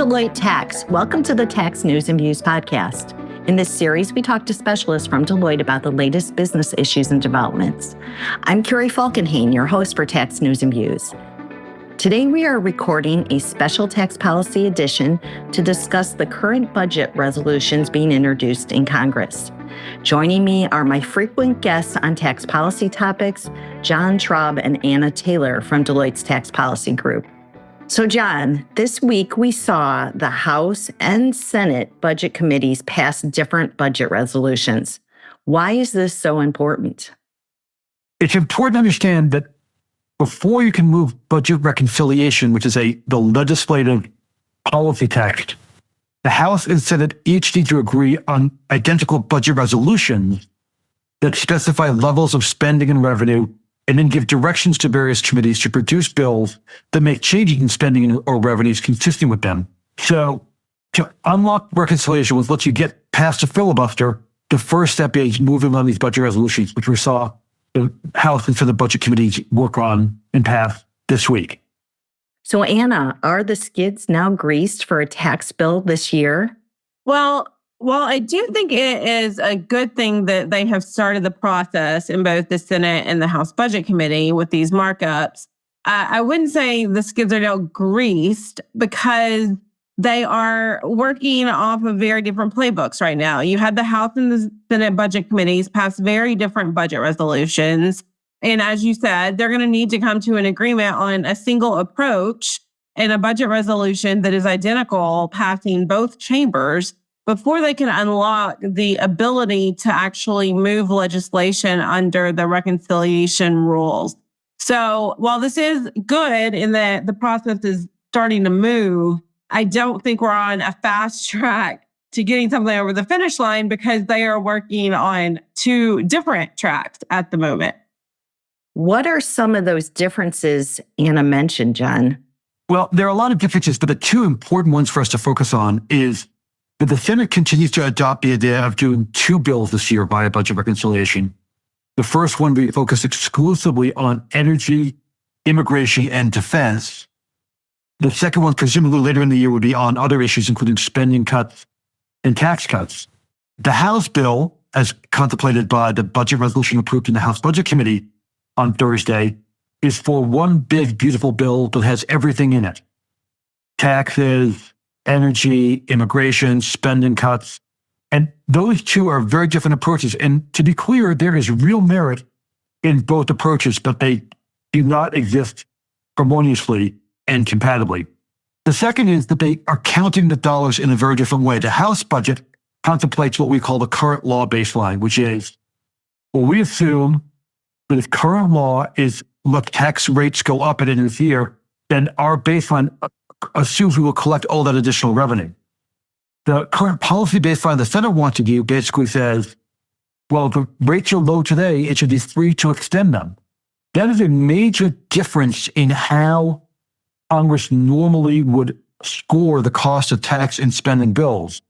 Deloitte Tax. Welcome to the Tax News and Views podcast. In this series, we talk to specialists from Deloitte about the latest business issues and developments. I'm Carrie Falkenhayn, your host for Tax News and Views. Today, we are recording a special tax policy edition to discuss the current budget resolutions being introduced in Congress. Joining me are my frequent guests on tax policy topics, John Traub and Anna Taylor from Deloitte's Tax Policy Group. So John, this week we saw the House and Senate budget committees pass different budget resolutions. Why is this so important? It's important to understand that before you can move budget reconciliation, which is the legislative policy text, the House and Senate each need to agree on identical budget resolutions that specify levels of spending and revenue and then give directions to various committees to produce bills that make changes in spending or revenues consistent with them. So to unlock reconciliation, which lets you get past the filibuster, the first step is moving on these budget resolutions, which we saw the House and Senate budget committees work on and pass this week. So Anna, are the skids now greased for a tax bill this year? Well, I do think it is a good thing that they have started the process in both the Senate and the House Budget Committee with these markups. I wouldn't say the skids are now greased because they are working off of very different playbooks right now. You had the House and the Senate Budget Committees pass very different budget resolutions. And as you said, they're going to need to come to an agreement on a single approach and a budget resolution that is identical passing both chambers before they can unlock the ability to actually move legislation under the reconciliation rules. So while this is good in that the process is starting to move, I don't think we're on a fast track to getting something over the finish line because they are working on two different tracks at the moment. What are some of those differences Anna mentioned, John? Well, there are a lot of differences, but the two important ones for us to focus on is that the Senate continues to adopt the idea of doing two bills this year via budget reconciliation. The first one will be focused exclusively on energy, immigration, and defense. The second one, presumably later in the year, would be on other issues, including spending cuts and tax cuts. The House bill, as contemplated by the budget resolution approved in the House Budget Committee on Thursday, is for one big, beautiful bill that has everything in it. Taxes, energy, immigration, spending cuts. And those two are very different approaches. And to be clear, there is real merit in both approaches, but they do not exist harmoniously and compatibly. The second is that they are counting the dollars in a very different way. The House budget contemplates what we call the current law baseline, which is, well, we assume that if current law is let tax rates go up at the end of the year, then our baseline assumes we will collect all that additional revenue. The current policy baseline the Senate wants to do basically says, well, if the rates are low today, it should be free to extend them. That is a major difference in how Congress normally would score the cost of tax and spending bills.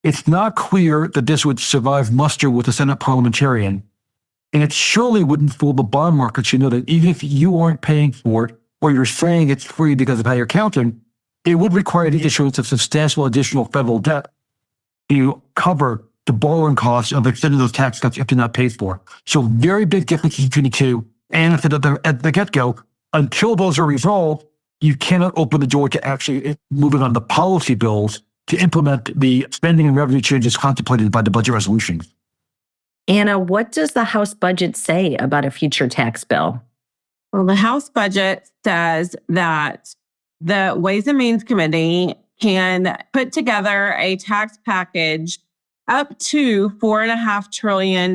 It's not clear that this would survive muster with a Senate parliamentarian, and it surely wouldn't fool the bond markets. You know that even if you aren't paying for it, or you're saying it's free because of how you're counting, it would require the issuance of substantial additional federal debt to cover the borrowing costs of extending those tax cuts if they're not paid for. So very big differences between the two. And at the get-go, until those are resolved, you cannot open the door to actually moving on the policy bills to implement the spending and revenue changes contemplated by the budget resolutions. Anna, what does the House budget say about a future tax bill? Well, the House budget says that the Ways and Means Committee can put together a tax package up to $4.5 trillion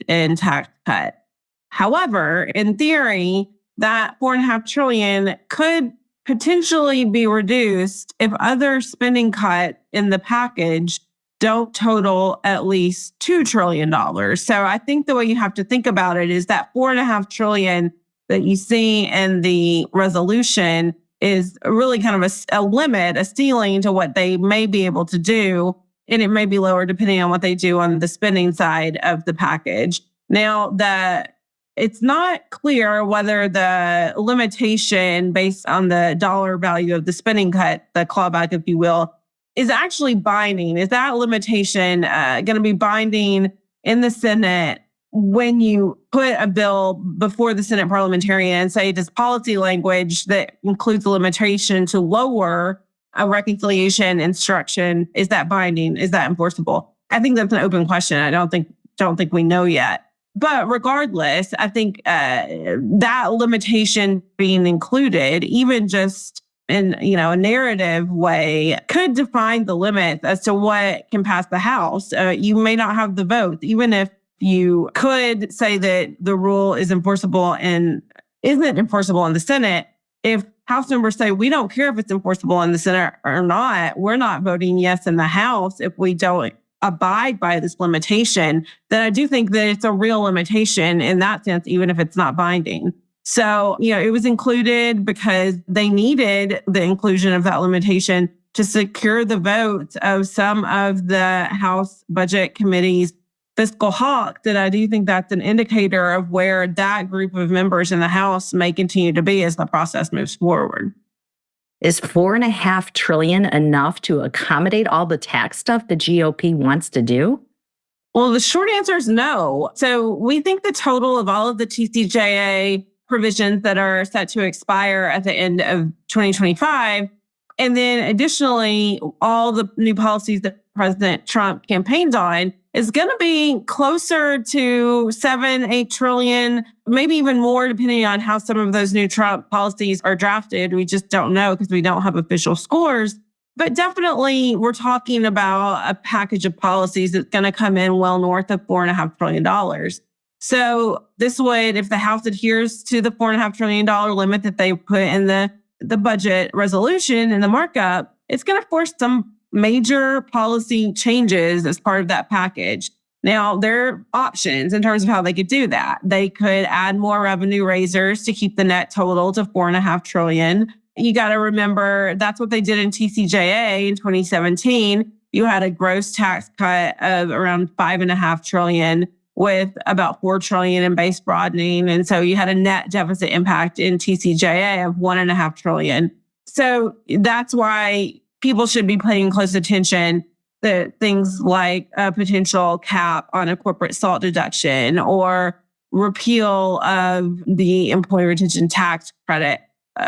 in tax cut. However, in theory, that $4.5 trillion could potentially be reduced if other spending cut in the package don't total at least $2 trillion. So I think the way you have to think about it is that $4.5 trillion that you see in the resolution is really kind of a limit, a ceiling to what they may be able to do. And it may be lower depending on what they do on the spending side of the package. Now, the it's not clear whether the limitation based on the dollar value of the spending cut, the clawback, if you will, is actually binding. Is that limitation going to be binding in the Senate when you put a bill before the Senate parliamentarian and say, does policy language that includes a limitation to lower a reconciliation instruction, is that binding? Is that enforceable? I think that's an open question. I don't think we know yet. But regardless, I think that limitation being included, even just in a narrative way, could define the limits as to what can pass the House. You may not have the votes, even if you could say that the rule is enforceable and isn't enforceable in the Senate. If House members say, we don't care if it's enforceable in the Senate or not, we're not voting yes in the House if we don't abide by this limitation, then I do think that it's a real limitation in that sense, even if it's not binding. So, it was included because they needed the inclusion of that limitation to secure the votes of some of the House Budget Committee's fiscal hawks. And I do think that's an indicator of where that group of members in the House may continue to be as the process moves forward. Is $4.5 trillion enough to accommodate all the tax stuff the GOP wants to do? Well, the short answer is no. So we think the total of all of the TCJA provisions that are set to expire at the end of 2025, and then additionally, all the new policies that President Trump campaigned on, is going to be closer to $7-8 trillion, maybe even more, depending on how some of those new Trump policies are drafted. We just don't know because we don't have official scores. But definitely, we're talking about a package of policies that's going to come in well north of $4.5 trillion. So this would, if the House adheres to the $4.5 trillion limit that they put in the budget resolution and the markup, it's going to force some major policy changes as part of that package. Now, there are options in terms of how they could do that. They could add more revenue raisers to keep the net total to $4.5 trillion. You got to remember that's what they did in TCJA in 2017. You had a gross tax cut of around $5.5 trillion with about $4 trillion in base broadening. And so you had a net deficit impact in TCJA of $1.5 trillion. So that's why people should be paying close attention to things like a potential cap on a corporate SALT deduction or repeal of the employee retention tax credit,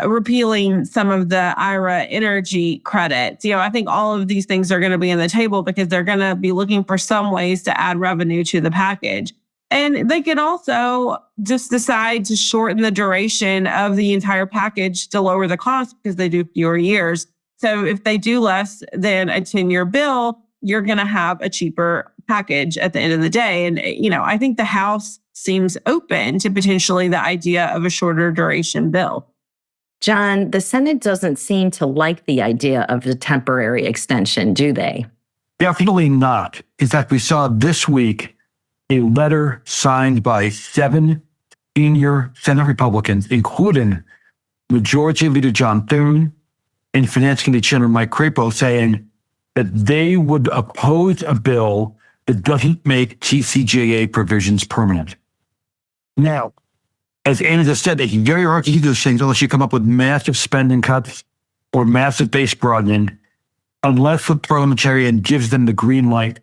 repealing some of the IRA energy credits. I think all of these things are going to be on the table because they're going to be looking for some ways to add revenue to the package. And they could also just decide to shorten the duration of the entire package to lower the cost because they do fewer years. So if they do less than a 10-year bill, you're going to have a cheaper package at the end of the day. And, I think the House seems open to potentially the idea of a shorter duration bill. John, the Senate doesn't seem to like the idea of the temporary extension, do they? Definitely not. In fact, we saw this week a letter signed by 7 senior Senate Republicans, including Majority Leader John Thune and Finance Committee Chairman Mike Crapo, saying that they would oppose a bill that doesn't make TCJA provisions permanent. Now, as Anna just said, it's very hard to do those things unless you come up with massive spending cuts or massive base broadening, unless the parliamentarian gives them the green light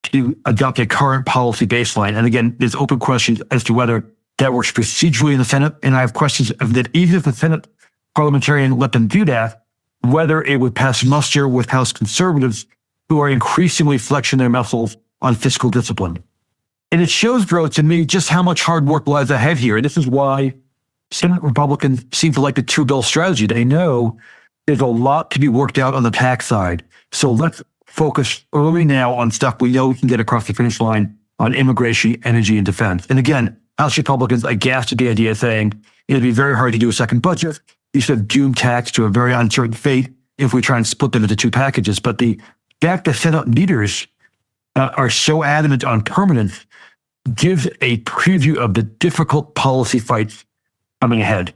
to adopt a current policy baseline. And again, there's open questions as to whether that works procedurally in the Senate. And I have questions of that even if the Senate parliamentarian let them do that, whether it would pass muster with House conservatives who are increasingly flexing their muscles on fiscal discipline. And it shows, bro, to me, just how much hard work lies ahead here. And this is why Senate Republicans seem to like the two-bill strategy. They know there's a lot to be worked out on the tax side. So let's focus early now on stuff we know we can get across the finish line on immigration, energy, and defense. And again, House Republicans aghast at the idea, saying it'd be very hard to do a second budget. You should doom tax to a very uncertain fate if we try and split them into two packages. But the fact that Senate leaders are so adamant on permanence gives a preview of the difficult policy fights coming ahead.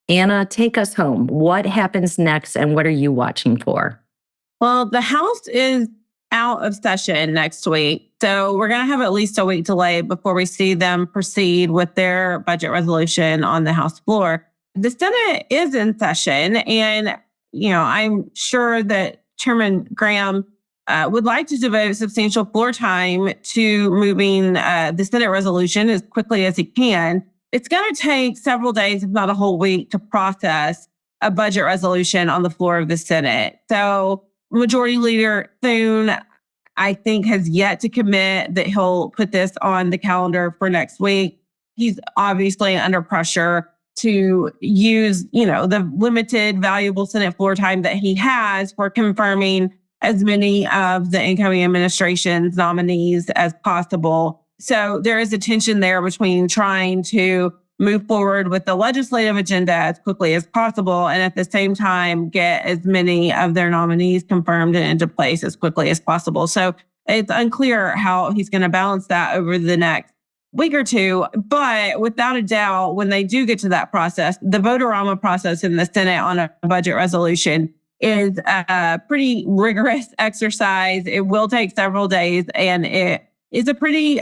Anna, take us home. What happens next and what are you watching for? Well, the House is out of session next week. So we're going to have at least a week delay before we see them proceed with their budget resolution on the House floor. The Senate is in session, and I'm sure that Chairman Graham would like to devote substantial floor time to moving the Senate resolution as quickly as he can. It's going to take several days, if not a whole week, to process a budget resolution on the floor of the Senate. So Majority Leader Thune, I think, has yet to commit that he'll put this on the calendar for next week. He's obviously under pressure to use, the limited valuable Senate floor time that he has for confirming as many of the incoming administration's nominees as possible. So there is a tension there between trying to move forward with the legislative agenda as quickly as possible and at the same time get as many of their nominees confirmed and into place as quickly as possible. So it's unclear how he's going to balance that over the next week or two. But without a doubt, when they do get to that process, the vote-a-rama process in the Senate on a budget resolution is a pretty rigorous exercise. It will take several days, and it is a pretty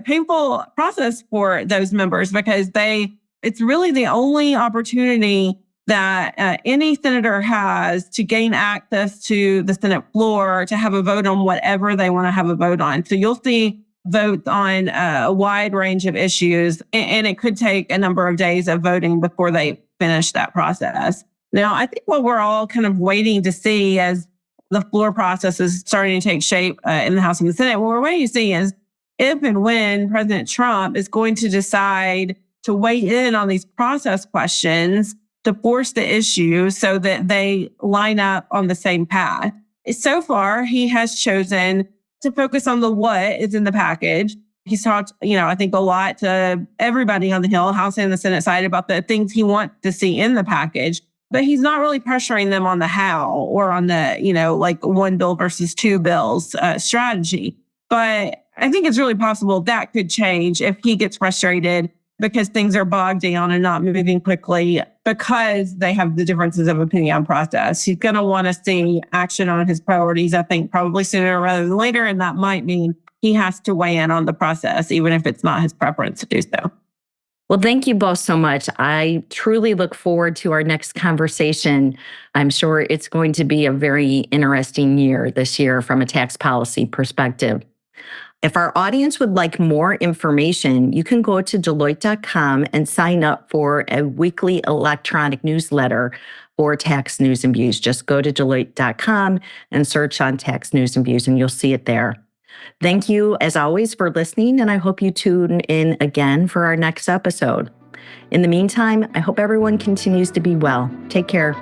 painful process for those members because it's really the only opportunity that any senator has to gain access to the Senate floor to have a vote on whatever they want to have a vote on. So you'll see votes on a wide range of issues, and it could take a number of days of voting before they finish that process. Now, I think what we're all kind of waiting to see as the floor process is starting to take shape in the House and the Senate, what we're waiting to see is if and when President Trump is going to decide to weigh in on these process questions to force the issue so that they line up on the same path. So far, he has chosen to focus on the what is in the package. He's talked, I think a lot to everybody on the Hill, House and the Senate side about the things he wants to see in the package, but he's not really pressuring them on the how or on the, like one bill versus two bills strategy. But I think it's really possible that could change if he gets frustrated because things are bogged down and not moving quickly because they have the differences of opinion process. He's going to want to see action on his priorities, I think, probably sooner rather than later. And that might mean he has to weigh in on the process, even if it's not his preference to do so. Well, thank you both so much. I truly look forward to our next conversation. I'm sure it's going to be a very interesting year this year from a tax policy perspective. If our audience would like more information, you can go to Deloitte.com and sign up for a weekly electronic newsletter for Tax News and Views. Just go to Deloitte.com and search on Tax News and Views, and you'll see it there. Thank you, as always, for listening, and I hope you tune in again for our next episode. In the meantime, I hope everyone continues to be well. Take care.